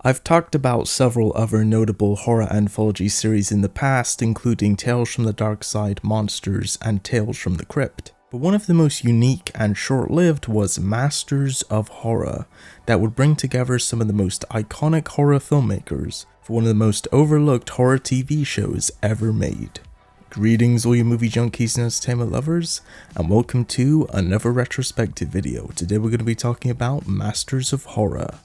I've talked about several other notable horror anthology series in the past, including Tales from the Dark Side, Monsters, and Tales from the Crypt. But one of the most unique and short-lived was Masters of Horror, that would bring together some of the most iconic horror filmmakers for one of the most overlooked horror TV shows ever made. Greetings all you movie junkies and entertainment lovers, and welcome to another retrospective video. Today we're going to be talking about Masters of Horror.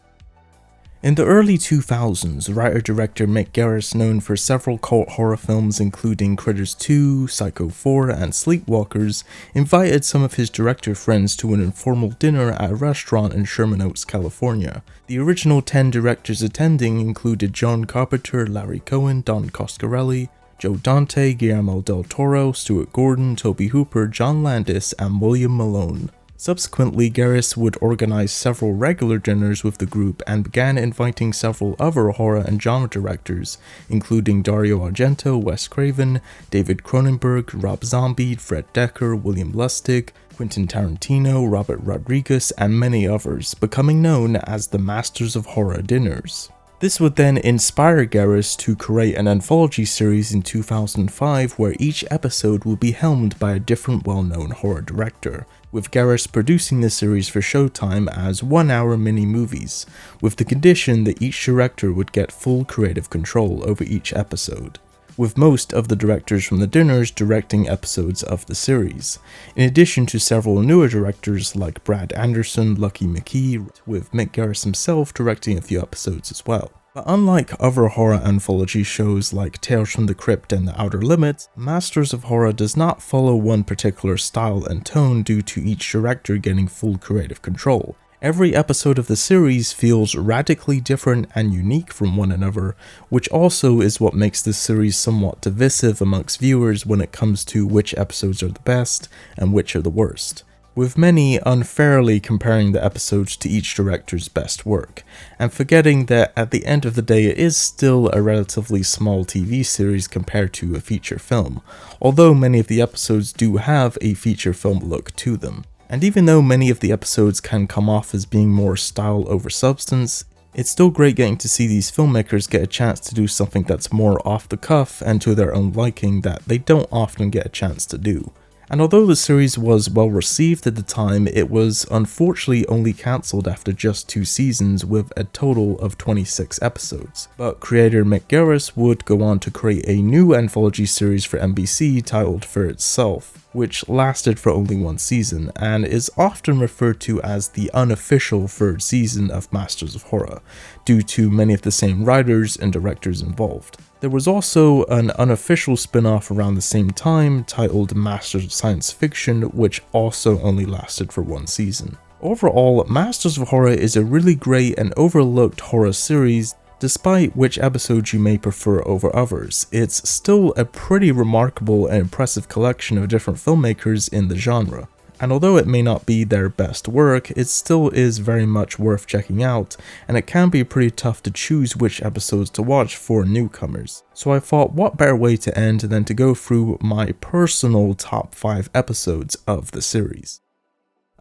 In the early 2000s, writer-director Mick Garris, known for several cult horror films including Critters 2, Psycho 4, and Sleepwalkers, invited some of his director friends to an informal dinner at a restaurant in Sherman Oaks, California. The original 10 directors attending included John Carpenter, Larry Cohen, Don Coscarelli, Joe Dante, Guillermo del Toro, Stuart Gordon, Tobe Hooper, John Landis, and William Malone. Subsequently, Garris would organize several regular dinners with the group and began inviting several other horror and genre directors, including Dario Argento, Wes Craven, David Cronenberg, Rob Zombie, Fred Dekker, William Lustig, Quentin Tarantino, Robert Rodriguez, and many others, becoming known as the Masters of Horror Dinners. This would then inspire Garris to create an anthology series in 2005 where each episode will be helmed by a different well-known horror director, with Garris producing the series for Showtime as 1-hour mini-movies, with the condition that each director would get full creative control over each episode, with most of the directors from the dinners directing episodes of the series, in addition to several newer directors like Brad Anderson, Lucky McKee, with Mick Garris himself directing a few episodes as well. But unlike other horror anthology shows like Tales from the Crypt and The Outer Limits, Masters of Horror does not follow one particular style and tone due to each director getting full creative control. Every episode of the series feels radically different and unique from one another, which also is what makes this series somewhat divisive amongst viewers when it comes to which episodes are the best and which are the worst, with many unfairly comparing the episodes to each director's best work, and forgetting that at the end of the day it is still a relatively small TV series compared to a feature film, although many of the episodes do have a feature film look to them. And even though many of the episodes can come off as being more style over substance, it's still great getting to see these filmmakers get a chance to do something that's more off the cuff and to their own liking that they don't often get a chance to do. And although the series was well received at the time, it was unfortunately only cancelled after just 2 seasons with a total of 26 episodes. But creator Mick Garris would go on to create a new anthology series for NBC titled For Itself, which lasted for only 1 season, and is often referred to as the unofficial 3rd season of Masters of Horror, due to many of the same writers and directors involved. There was also an unofficial spin-off around the same time titled Masters of Science Fiction, which also only lasted for 1 season. Overall, Masters of Horror is a really great and overlooked horror series. Despite which episodes you may prefer over others, it's still a pretty remarkable and impressive collection of different filmmakers in the genre. And although it may not be their best work, it still is very much worth checking out, and it can be pretty tough to choose which episodes to watch for newcomers. So I thought what better way to end than to go through my personal top 5 episodes of the series.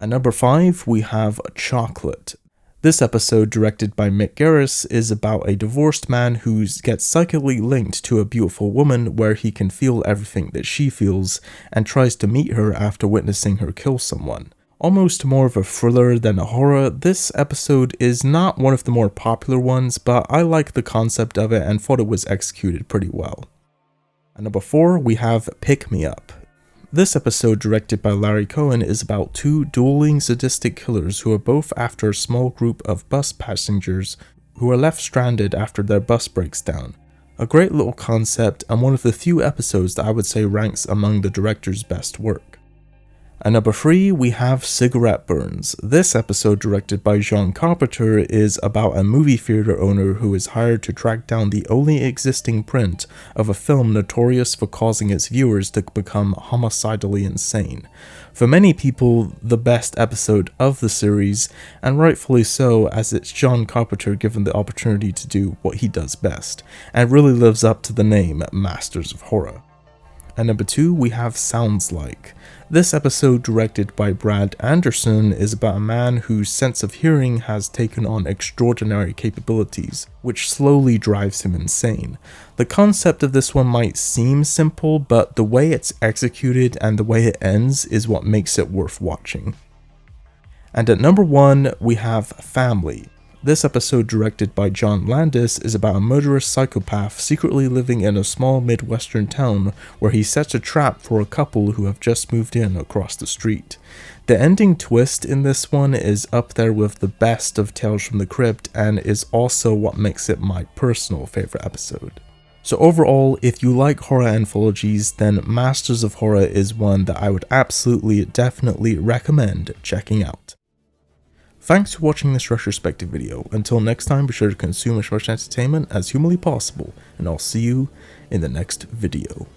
At number 5 we have Chocolate. This episode, directed by Mick Garris, is about a divorced man who gets psychically linked to a beautiful woman where he can feel everything that she feels and tries to meet her after witnessing her kill someone. Almost more of a thriller than a horror, this episode is not one of the more popular ones, but I like the concept of it and thought it was executed pretty well. At number 4 we have Pick Me Up. This episode, directed by Larry Cohen, is about 2 dueling sadistic killers who are both after a small group of bus passengers who are left stranded after their bus breaks down. A great little concept and one of the few episodes that I would say ranks among the director's best work. At number 3 we have Cigarette Burns. This episode, directed by John Carpenter, is about a movie theater owner who is hired to track down the only existing print of a film notorious for causing its viewers to become homicidally insane. For many people, the best episode of the series, and rightfully so, as it's John Carpenter given the opportunity to do what he does best, and really lives up to the name Masters of Horror. And number 2, we have Sounds Like. This episode, directed by Brad Anderson, is about a man whose sense of hearing has taken on extraordinary capabilities, which slowly drives him insane. The concept of this one might seem simple, but the way it's executed and the way it ends is what makes it worth watching. And at number 1, we have Family. This episode, directed by John Landis, is about a murderous psychopath secretly living in a small Midwestern town where he sets a trap for a couple who have just moved in across the street. The ending twist in this one is up there with the best of Tales from the Crypt and is also what makes it my personal favorite episode. So overall, if you like horror anthologies, then Masters of Horror is one that I would absolutely, definitely recommend checking out. Thanks for watching this retrospective video. Until next time, be sure to consume as much entertainment as humanly possible, and I'll see you in the next video.